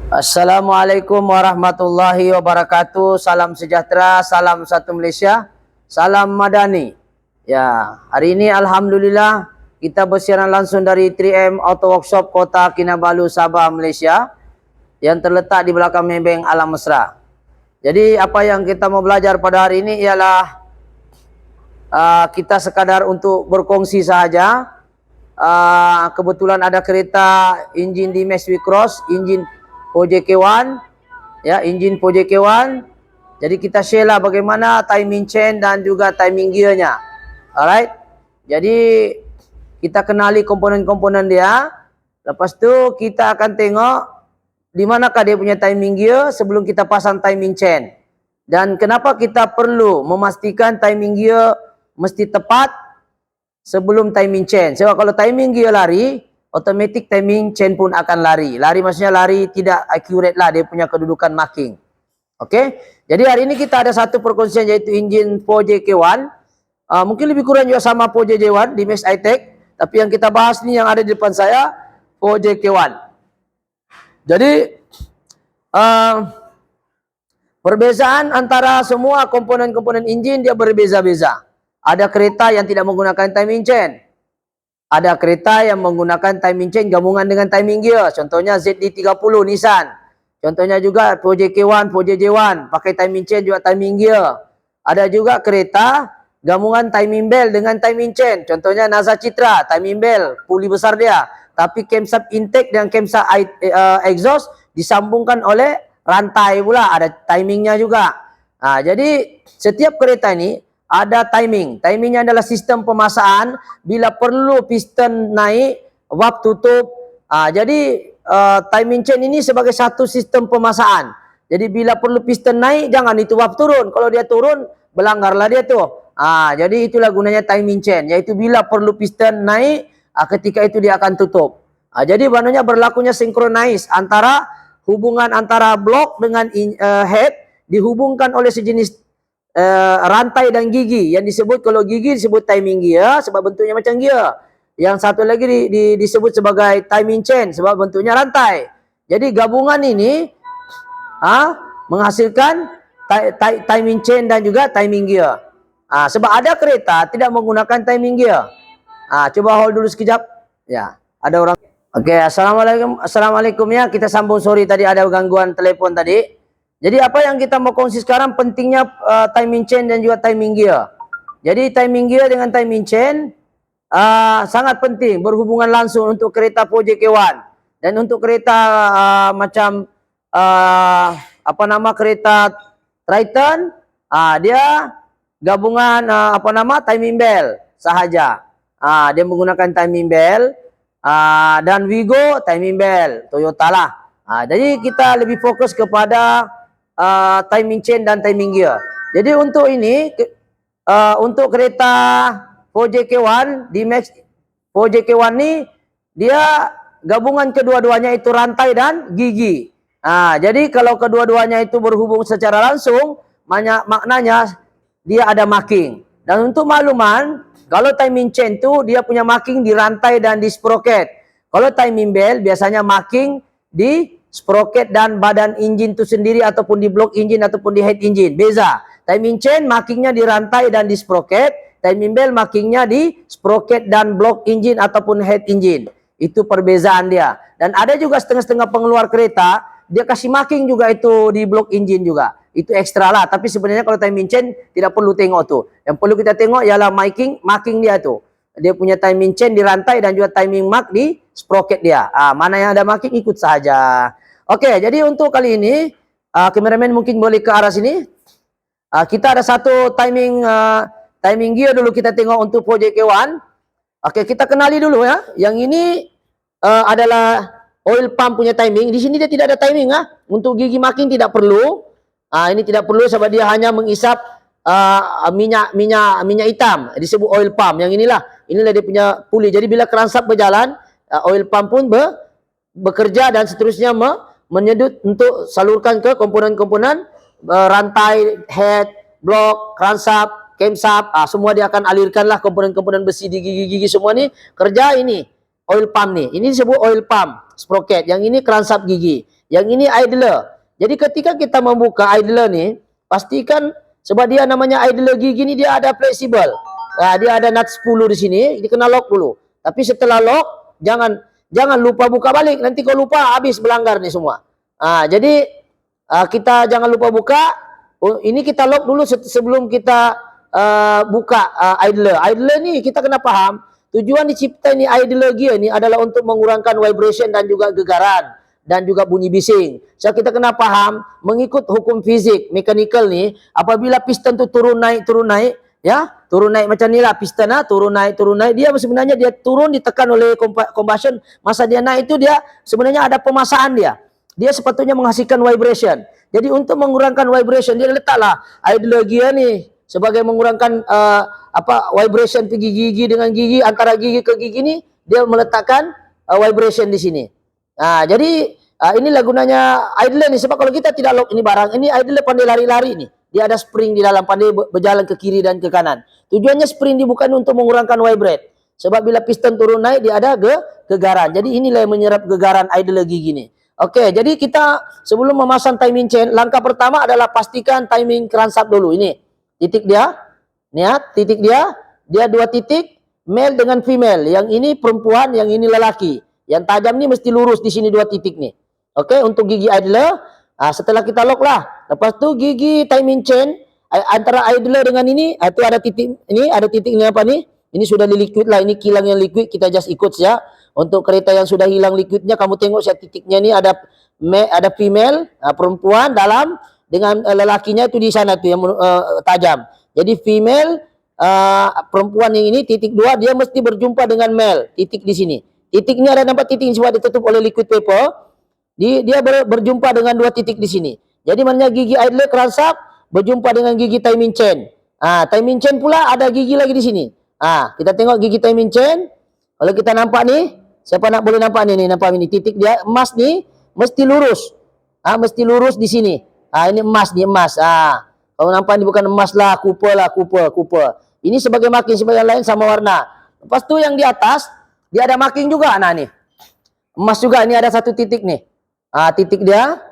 Assalamualaikum warahmatullahi wabarakatuh. Salam sejahtera, salam satu Malaysia, salam madani. Ya, hari ini alhamdulillah kita bersiaran langsung dari 3M Auto Workshop Kota Kinabalu, Sabah, Malaysia yang terletak di belakang Maybank Alam Mesra. Jadi apa yang kita mau belajar pada hari ini ialah kita sekadar untuk berkongsi sahaja. Kebetulan ada kereta enjin di Maxwell Cross, enjin PJK1, ya, enjin PJK1. Jadi kita share lah bagaimana timing chain dan juga timing gearnya. Alright. Jadi kita kenali komponen-komponen dia. Lepas tu kita akan tengok di manakah dia punya timing gear sebelum kita pasang timing chain. Dan kenapa kita perlu memastikan timing gear mesti tepat sebelum timing chain. Sebab kalau timing gear lari, automatic timing chain pun akan lari. Lari maksudnya lari tidak accurate lah dia punya kedudukan marking. Okey. Jadi hari ini kita ada satu perkongsian iaitu enjin PJK1. Mungkin lebih kurang juga sama PJJ1 di Max I-Tech. Tapi yang kita bahas ni yang ada di depan saya PJK1. Jadi perbezaan antara semua komponen-komponen enjin dia berbeza-beza. Ada kereta yang tidak menggunakan timing chain. Ada kereta yang menggunakan timing chain gabungan dengan timing gear. Contohnya ZD30 Nissan. Contohnya juga PJK1, PJJ1. Pakai timing chain juga timing gear. Ada juga kereta gabungan timing belt dengan timing chain. Contohnya Naza Citra, timing belt, puli besar dia. Tapi camshaft intake dan camshaft exhaust disambungkan oleh rantai pula. Ada timingnya juga. Jadi setiap kereta ini ada timing. Timingnya adalah sistem pemasaan. Bila perlu piston naik, valve tutup. Jadi timing chain ini sebagai satu sistem pemasaan. Jadi bila perlu piston naik, jangan itu valve turun. Kalau dia turun, berlanggarlah dia tu. Jadi itulah gunanya timing chain. Yaitu bila perlu piston naik, ketika itu dia akan tutup. Jadi maknanya berlakunya synchronize antara hubungan antara blok dengan head dihubungkan oleh sejenis rantai dan gigi yang disebut, kalau gigi disebut timing gear sebab bentuknya macam gear. Yang satu lagi disebut sebagai timing chain sebab bentuknya rantai. Jadi gabungan ini menghasilkan timing chain dan juga timing gear. Sebab ada kereta tidak menggunakan timing gear. Coba hold dulu sekejap. Ya, ada orang. Okey, assalamualaikum ya. Kita sambung, sorry tadi ada gangguan telefon tadi. Jadi apa yang kita mau kongsi sekarang pentingnya timing chain dan juga timing gear. Jadi timing gear dengan timing chain sangat penting, berhubungan langsung untuk kereta PJK1 dan untuk kereta macam kereta Triton, dia gabungan timing belt sahaja. Dia menggunakan timing belt dan Wigo timing belt Toyota lah. Jadi kita lebih fokus kepada timing chain dan timing gear. Jadi untuk ini untuk kereta PJK1 di Max PJK1 ni dia gabungan kedua-duanya itu rantai dan gigi. Jadi kalau kedua-duanya itu berhubung secara langsung, maknanya dia ada marking. Dan untuk makluman, kalau timing chain tu dia punya marking di rantai dan di sprocket. Kalau timing belt biasanya marking di sprocket dan badan enjin itu sendiri ataupun di blok enjin ataupun di head enjin. Beza. Timing chain markingnya di rantai dan di sprocket. Timing belt markingnya di sprocket dan blok enjin ataupun head enjin. Itu perbezaan dia. Dan ada juga setengah-setengah pengeluar kereta, dia kasih marking juga itu di blok enjin juga. Itu ekstra lah. Tapi sebenarnya kalau timing chain tidak perlu tengok tu. Yang perlu kita tengok ialah marking dia tu. Dia punya timing chain di rantai dan juga timing mark di sprocket dia. Mana yang ada marking ikut saja. Okey, jadi untuk kali ini kameraman mungkin boleh ke arah sini. Kita ada satu timing gear dulu kita tengok untuk PJK1. Okey, kita kenali dulu ya. Yang ini adalah oil pump punya timing. Di sini dia tidak ada timing Untuk gigi marking tidak perlu. Ini tidak perlu sebab dia hanya mengisap minyak hitam. Disebut oil pump. Yang inilah dia punya puli. Jadi bila crankshaft berjalan, oil pump pun bekerja dan seterusnya menyedut untuk salurkan ke komponen-komponen rantai, head, block, crankshaft, camshaft. Semua dia akan alirkanlah komponen-komponen besi di gigi-gigi semua ni. Kerja ini oil pump ni. Ini disebut oil pump sprocket. Yang ini crankshaft gigi. Yang ini idler. Jadi ketika kita membuka idler nih, pastikan sebab dia namanya idler gigi ini dia ada fleksibel. Nah, dia ada nut 10 di sini, dikena lock dulu. Tapi setelah lock, jangan lupa buka balik. Nanti kalau lupa habis belanggar nih semua. Jadi kita jangan lupa buka. Ini kita lock dulu sebelum kita buka idler. Idler nih kita kena paham. Tujuan dicipta ini idler gear ini adalah untuk mengurangkan vibration dan juga gegaran dan juga bunyi bising. So kita kena paham mengikut hukum fizik mechanical nih, apabila piston tu turun naik ya, turun naik macam ni lah piston turun naik dia sebenarnya dia turun ditekan oleh combustion, masa dia naik itu dia sebenarnya ada pemasaan dia sepatutnya menghasilkan vibration. Jadi untuk mengurangkan vibration dia letaklah idler gear ni sebagai mengurangkan vibration pergi gigi dengan gigi, antara gigi ke gigi ni dia meletakkan vibration di sini. Jadi inilah gunanya idler ni, sebab kalau kita tidak lock ini barang, ini idler pandai lari-lari ni. Dia ada spring di dalam, pandai berjalan ke kiri dan ke kanan. Tujuannya spring dibuka untuk mengurangkan vibrate. Sebab bila piston turun naik dia ada gegaran. Jadi inilah yang menyerap gegaran idler gigi ni. Oke, jadi kita sebelum memasang timing chain, langkah pertama adalah pastikan timing crankshaft dulu. Ini titik dia. Lihat titik dia. Dia 2 titik, male dengan female. Yang ini perempuan, yang ini lelaki. Yang tajam ni mesti lurus di sini 2 titik nih. Oke, untuk gigi idler. Setelah kita lock lah. Lepas tu gigi timing chain antara idler dengan ini, itu ada titik ini, ada titik ini apa nih? Ini sudah di liquid lah, ini kilang yang liquid, kita just ikut saja. Untuk kereta yang sudah hilang liquidnya, kamu tengok saya titiknya ini ada female, perempuan dalam dengan lelakinya itu di sana tuh yang tajam. Jadi female, perempuan yang ini titik 2 dia mesti berjumpa dengan male, titik di sini. Titik ini ada nampak titik ini sebab ditutup oleh liquid paper. Dia berjumpa dengan 2 titik di sini. Jadi maknanya gigi idler crankshaft berjumpa dengan gigi timing chain. Timing chain pula ada gigi lagi di sini. Kita tengok gigi timing chain. Kalau kita nampak nih, siapa nak boleh nampak nih, nampak ini titik dia emas nih mesti lurus. Mesti lurus di sini. Ini emas nih, emas. Kalau nampak ini bukan emas lah, copper. Ini sebagai marking, sebagai yang lain sama warna. Lepas tu yang di atas dia ada marking juga. Nah nih. Emas juga, ini ada 1 titik nih. Titik dia.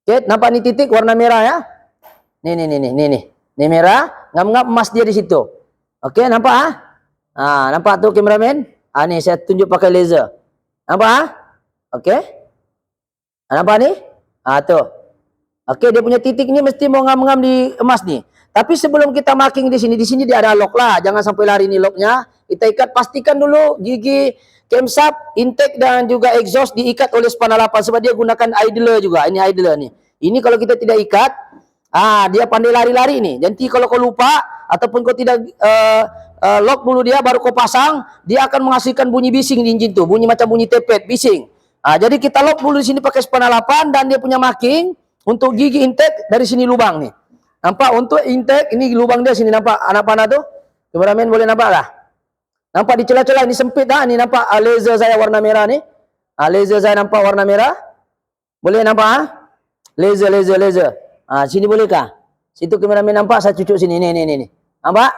Oke, nampak nih titik warna merah ya. Nih. Ini merah, ngap-ngap emas dia di situ. Oke, nampak nampak tuh kameramen? Nih saya tunjuk pakai laser. Nampak Oke. Nampak nih? Tuh. Oke, dia punya titik ini mesti mau ngam-ngam di emas nih. Tapi sebelum kita marking di sini dia ada lock lah. Jangan sampai lari nih locknya. Kita ikat, pastikan dulu gigi camshaft, intake dan juga exhaust diikat oleh span 8 sebab dia gunakan idler juga. Ini idler nih. Ini kalau kita tidak ikat, dia pandai lari-lari nih. Nanti kalau kau lupa ataupun kau tidak lock dulu dia baru kau pasang, dia akan menghasilkan bunyi bising di engine tuh, bunyi macam bunyi tepet, bising. Jadi kita lock dulu di sini pakai span 8 dan dia punya marking untuk gigi intake dari sini lubang nih. Nampak untuk intake ini lubang dia sini, nampak anak panah tuh. Kameramen boleh nampak lah. Nampak di celah-celah ini sempit Ini nampak laser saya warna merah nih. Laser saya nampak warna merah. Boleh nampak Laser. Sini bolehkah? Situ kameramen nampak, saya cucuk sini. Nih. Nampak?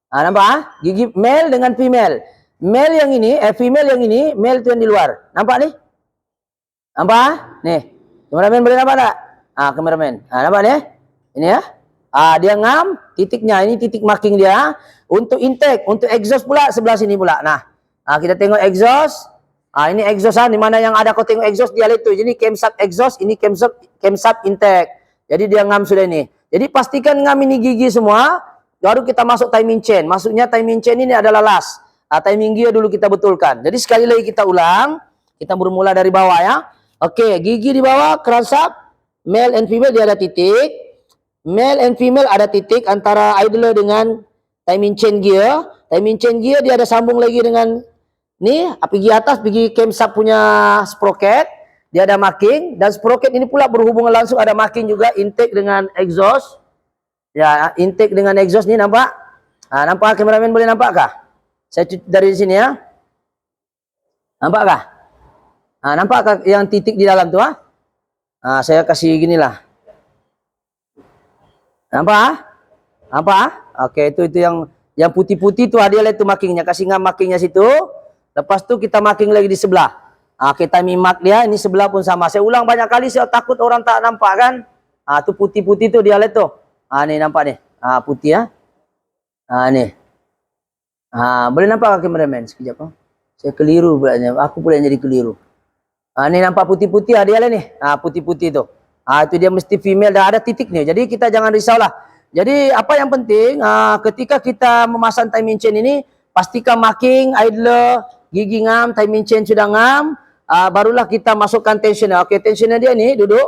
Nampak Gigi male dengan female. Male yang ini, female yang ini, male itu yang di luar. Nampak nih? Nampak? Nih. Kameramen boleh nampak tak? Kameramen. Nampak nih? Ini ya. Dia ngam titiknya, ini titik marking dia. Untuk intake, untuk exhaust pula sebelah sini pula. Nah, kita tengok exhaust. Ini exhaust di mana yang ada kau tengok exhaust dia itu. Jadi camshaft exhaust, ini camshaft intake. Jadi dia ngam sudah ini. Jadi pastikan ngam ini gigi semua, baru kita masuk timing chain. Maksudnya timing chain ini adalah last. Timing gear dulu kita betulkan. Jadi sekali lagi kita ulang, kita bermula dari bawah ya. Oke, gigi di bawah crankshaft, male and female dia ada titik. Male and female ada titik antara idler dengan timing chain gear. Timing chain gear dia ada sambung lagi dengan nih, pergi atas, pergi camshaft punya sprocket. Dia ada marking dan sprocket ini pula berhubungan langsung ada marking juga intake dengan exhaust. Ya, intake dengan exhaust ni nampak? Nampak kameramen boleh nampakkah? Saya dari sini ya. Nampakkah? Nampakkah yang titik di dalam tu saya kasih ginilah. Nampak? Oke, itu yang putih-putih tu dia lah itu markingnya. Kasih ngam markingnya situ. Lepas tu kita marking lagi di sebelah. Oke, timing mark dia ini sebelah pun sama. Saya ulang banyak kali, saya takut orang tak nampak kan. Tuh putih-putih tuh dia lihat tuh. Nih nampak nih. Putih ya. Nih. Boleh nampak ke kameramen sekejap. Saya keliru pula. Aku pula yang jadi keliru. Ini nampak putih-putih dia lihat nih. Putih-putih tuh. Itu dia mesti female dan ada titik nih. Jadi kita jangan risaulah. Jadi apa yang penting ketika kita memasang timing chain ini, pastikan marking, idler, gigi ngam, timing chain sudah ngam, barulah kita masukkan tensioner. Oke, tensioner dia nih duduk.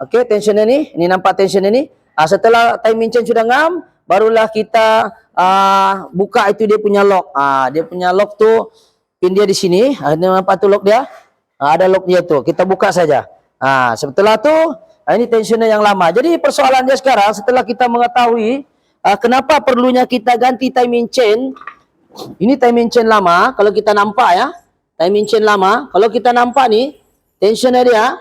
Oke, tensioner nih, ini nampak tensioner ini. Setelah timing chain sudah ngam, barulah kita buka itu dia punya lock. Dia punya lock tuh pin dia di sini. Nampak tuh lock dia? Ada lock dia tuh. Kita buka saja. Setelah tuh ini tensioner yang lama. Jadi persoalannya sekarang setelah kita mengetahui kenapa perlunya kita ganti timing chain. Ini timing chain lama. Kalau kita nampak ya, timing chain lama. Kalau kita nampak nih, tensioner dia,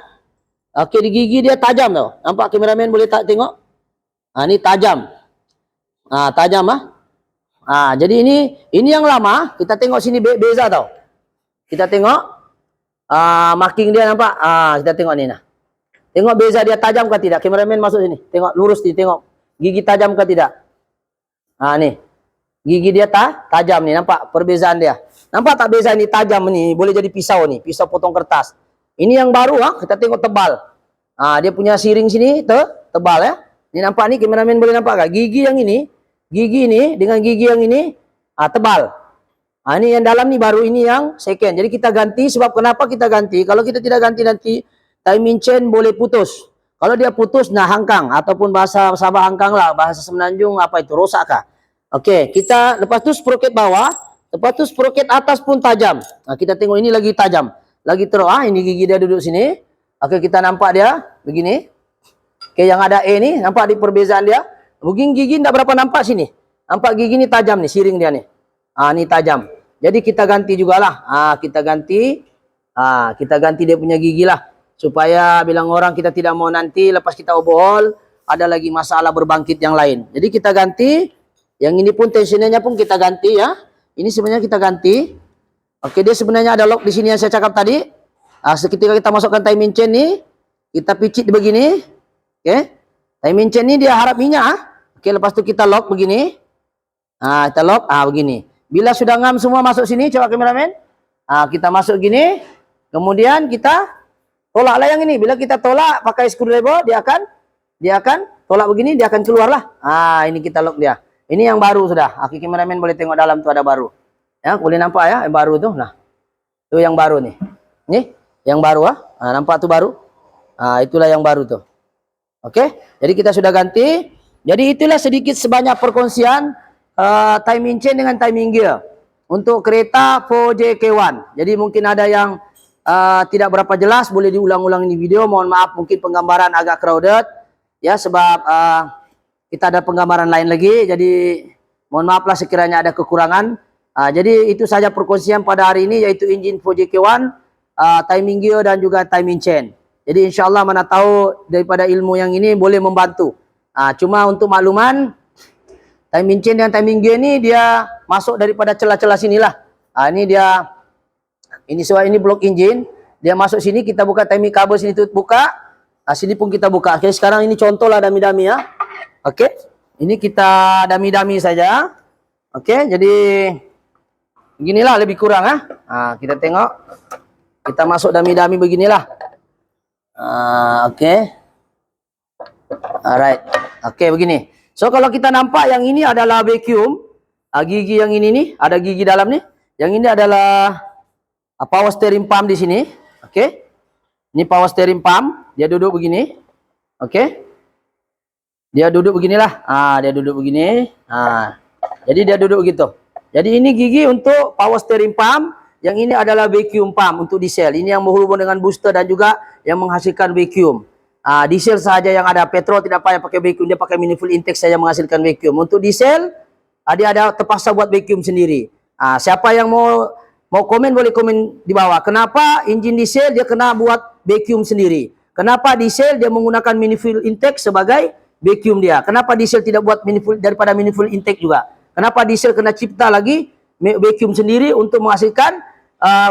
oke, di gigi dia tajam tuh. Nampak kameramen boleh tak tengok? Ini tajam. Tajam jadi ini yang lama. Kita tengok sini beza tau. Kita tengok marking dia nampak. Kita tengok ni nah. Tengok beza dia tajam ke tidak? Kameramen masuk sini. Tengok lurus ni, tengok gigi tajam ke tidak? Nih. Gigi dia tajam nih, nampak perbezaan dia. Nampak tak beza ini tajam nih, boleh jadi pisau nih, pisau potong kertas. Ini yang baru kita tengok tebal. Dia punya siring sini tebal ya. Ini nampak nih, kameramen boleh nampak gak? Gigi yang ini, gigi ini dengan gigi yang ini tebal. Ini yang dalam nih baru, ini yang second. Jadi kita ganti, sebab kenapa kita ganti? Kalau kita tidak ganti nanti timing chain boleh putus. Kalau dia putus, hangkang ataupun bahasa Sabah hangkang lah, bahasa Semenanjung apa itu, rosak kah? Oke, kita lepas tu sprocket bawah, lepas tu sprocket atas pun tajam. Kita tengok ini lagi tajam, lagi teruk. Ini gigi dia duduk sini. Oke, kita nampak dia begini. Oke, yang ada E ni, nampak di perbezaan dia. Mungkin gigi tidak berapa nampak sini. Nampak gigi ni tajam nih, siring dia nih. Ni tajam. Jadi kita ganti jugalah. Kita ganti dia punya gigi lah. Supaya bilang orang kita tidak mau nanti lepas kita overhaul ada lagi masalah berbangkit yang lain. Jadi kita ganti. Yang ini pun tensionernya pun kita ganti ya. Ini sebenarnya kita ganti. Oke, dia sebenarnya ada lock di sini yang saya cakap tadi. Seketika kita masukkan timing chain ni, kita picit begini. Oke. Timing chain ni dia harap minyak. Oke, lepas tu kita lock begini. Kita lock begini. Bila sudah ngam semua masuk sini, coba kameramen. Kita masuk gini. Kemudian kita tolaklah yang ini. Bila kita tolak pakai screwdriver, dia akan tolak begini, dia akan keluarlah. Ini kita lock dia. Ini yang baru sudah. Kameramen boleh tengok dalam tu ada baru. Ya, boleh nampak ya yang baru tu. Nah. Tu yang baru nih. Nih, yang baru nampak tu baru. Itulah yang baru tu. Oke. Jadi kita sudah ganti. Jadi itulah sedikit sebanyak perkongsian timing chain dengan timing gear untuk kereta 4JK1. Jadi mungkin ada yang tidak berapa jelas, boleh diulang-ulang ini video. Mohon maaf mungkin penggambaran agak crowded ya, sebab kita ada penggambaran lain lagi, jadi mohon maaflah sekiranya ada kekurangan. Jadi itu saja perkongsian pada hari ini, yaitu engine 4JK1, timing gear dan juga timing chain. Jadi insyaAllah mana tahu daripada ilmu yang ini boleh membantu. Cuma untuk makluman, timing chain dan timing gear ini dia masuk daripada celah-celah sinilah. Ini sebab ini blok engine, dia masuk sini, kita buka timing kabel sini tu buka, sini pun kita buka. Oke, sekarang ini contoh lah dami-dami ya. Oke, ini kita dami-dami saja. Oke, jadi beginilah lebih kurang ya. Kita tengok, kita masuk dami-dami beginilah. Oke, alright. Oke, begini. So kalau kita nampak yang ini adalah vacuum, gigi yang ini nih, ada gigi dalam nih. Yang ini adalah power steering pump di sini. Oke, ini power steering pump, dia duduk begini. Oke. Dia duduk beginilah. Dia duduk begini. Jadi dia duduk begitu. Jadi ini gigi untuk power steering pump. Yang ini adalah vacuum pump untuk diesel. Ini yang berhubung dengan booster dan juga yang menghasilkan vacuum. Diesel saja yang ada, petrol tidak payah pakai vacuum. Dia pakai manifold intake saja menghasilkan vacuum. Untuk diesel, dia ada terpaksa buat vacuum sendiri. Siapa yang mau komen boleh komen di bawah. Kenapa engine diesel dia kena buat vacuum sendiri? Kenapa diesel dia menggunakan manifold intake sebagai vacuum dia? Kenapa diesel tidak buat daripada manifold intake juga? Kenapa diesel kena cipta lagi vacuum sendiri untuk menghasilkan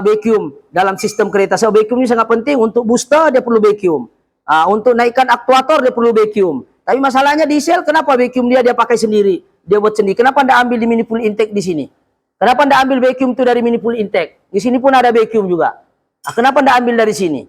vacuum dalam sistem kereta. So vacuum ini sangat penting. Untuk booster dia perlu vacuum. Untuk naikkan aktuator dia perlu vacuum. Tapi masalahnya diesel, kenapa vacuum dia pakai sendiri? Dia buat sendiri. Kenapa anda ambil di manifold intake di sini? Kenapa anda ambil vacuum itu dari manifold intake? Di sini pun ada vacuum juga. Kenapa anda ambil dari sini?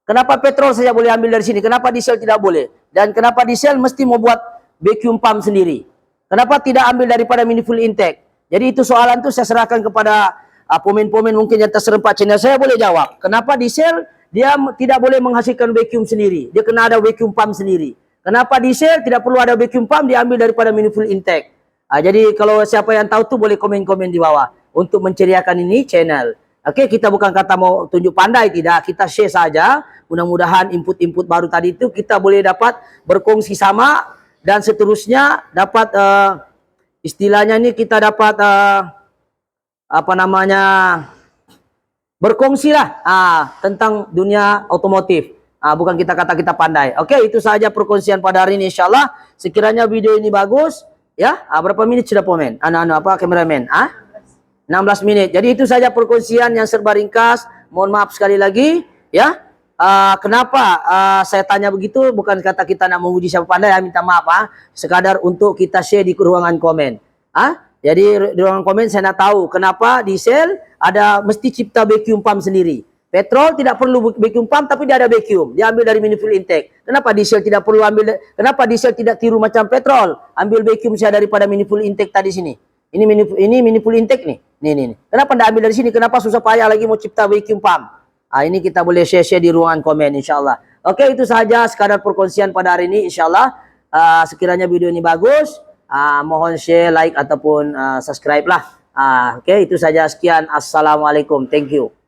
Kenapa petrol saja boleh ambil dari sini? Kenapa diesel tidak boleh? Dan kenapa diesel mesti mau buat vacuum pump sendiri? Kenapa tidak ambil daripada manifold intake? Jadi itu soalan itu saya serahkan kepada pemain-pemain mungkin yang terserempak channel saya boleh jawab. Kenapa diesel dia tidak boleh menghasilkan vacuum sendiri? Dia kena ada vacuum pump sendiri. Kenapa diesel tidak perlu ada vacuum pump, diambil daripada manifold intake? Jadi kalau siapa yang tahu tuh boleh komen-komen di bawah untuk menceriakan ini channel. Oke, kita bukan kata mau tunjuk pandai, tidak. Kita share saja. Mudah-mudahan input-input baru tadi itu kita boleh dapat berkongsi sama dan seterusnya dapat istilahnya ini kita dapat apa namanya berkongsi lah tentang dunia otomotif. Bukan kita kata kita pandai. Oke, itu saja perkongsian pada hari ini insyaallah. Sekiranya video ini bagus, ya. Berapa menit sudah komen? Apa kameramen? 16 menit. Jadi itu saja perkongsian yang serba ringkas. Mohon maaf sekali lagi, ya. Kenapa saya tanya begitu? Bukan kata kita nak memuji siapa pandai, minta maaf. Sekadar untuk kita share di ruangan komen. Jadi di ruangan komen saya nak tahu kenapa diesel ada mesti cipta vacuum pump sendiri. Petrol tidak perlu vacuum pump tapi dia ada vacuum. Dia ambil dari manifold intake. Kenapa diesel tidak perlu ambil? Kenapa diesel tidak tiru macam petrol? Ambil vacuum saya daripada manifold intake tadi sini. Ini manifold intake nih. Nih. Kenapa tidak ambil dari sini? Kenapa susah payah lagi mau cipta vacuum pump? Ini kita boleh share di ruangan komen insyaallah. Oke, itu saja sekadar perkongsian pada hari ini insyaallah. Sekiranya video ini bagus, mohon share, like ataupun subscribe lah. Oke, itu saja, sekian. Assalamualaikum. Thank you.